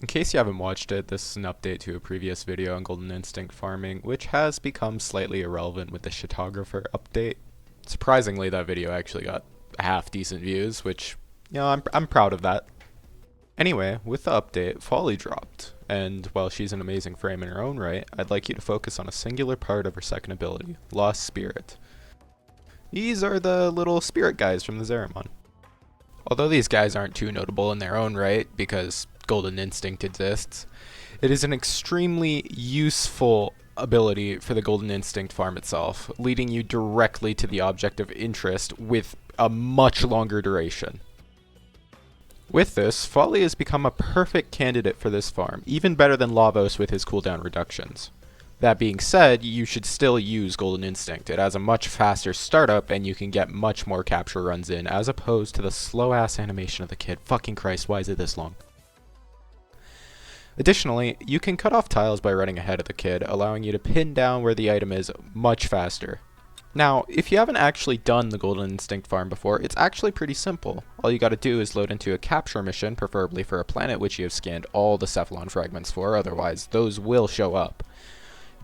In case you haven't watched it, this is an update to a previous video on Golden Instinct farming, which has become slightly irrelevant with the Shitographer update. Surprisingly, that video actually got half decent views, which, I'm proud of that. Anyway, with the update, Follie dropped, and while she's an amazing frame in her own right, I'd like you to focus on a singular part of her second ability, Lost Spirit. These are the little spirit guys from the Zeramon. Although these guys aren't too notable in their own right, because Golden Instinct exists, it is an extremely useful ability for the Golden Instinct farm itself, leading you directly to the object of interest with a much longer duration. With this, Follie has become a perfect candidate for this farm, even better than Lavos with his cooldown reductions. That being said, you should still use Golden Instinct. It has a much faster startup and you can get much more capture runs in as opposed to the slow ass animation of the kid. Fucking Christ, why is it this long? Additionally, you can cut off tiles by running ahead of the kid, allowing you to pin down where the item is much faster. Now, if you haven't actually done the Golden Instinct farm before, it's actually pretty simple. All you gotta do is load into a capture mission, preferably for a planet which you have scanned all the Cephalon fragments for, otherwise those will show up.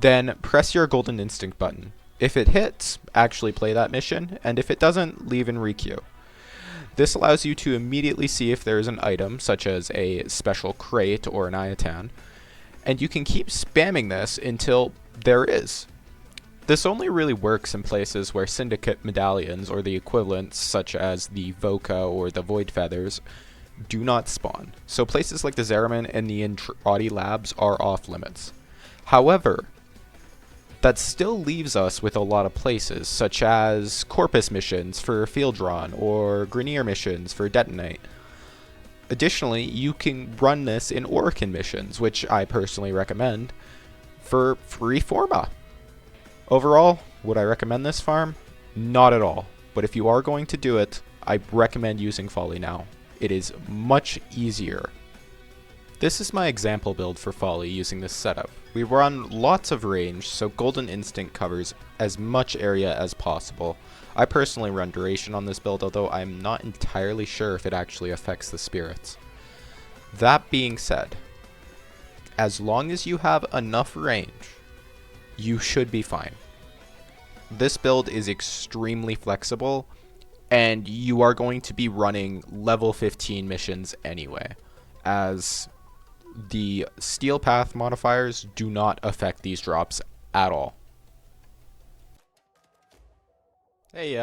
Then press your Golden Instinct button. If it hits, actually play that mission, and if it doesn't, leave and requeue. This allows you to immediately see if there is an item, such as a special crate or an Iatan, and you can keep spamming this until there is. This only really works in places where Syndicate medallions, or the equivalents such as the Voka or the Void Feathers, do not spawn. So places like the Zeraman and the Intrati labs are off limits. However, that still leaves us with a lot of places, such as Corpus missions for Field Run, or Grenier missions for Detonate. Additionally, you can run this in Orokin missions, which I personally recommend, for free Forma. Overall, would I recommend this farm? Not at all. But if you are going to do it, I recommend using Follie now. It is much easier. This is my example build for Follie using this setup. We run lots of range, so Golden Instinct covers as much area as possible. I personally run duration on this build, although I'm not entirely sure if it actually affects the spirits. That being said, as long as you have enough range, you should be fine. This build is extremely flexible, and you are going to be running level 15 missions anyway, as the Steel Path modifiers do not affect these drops at all. Hey,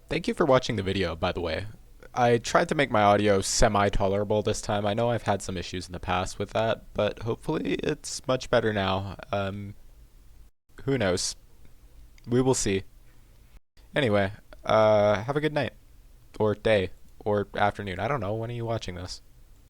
thank you for watching the video, by the way. I tried to make my audio semi-tolerable this time. I know I've had some issues in the past with that, but hopefully it's much better now. Who knows? We will see. Anyway, have a good night. Or day. Or afternoon. I don't know. When are you watching this?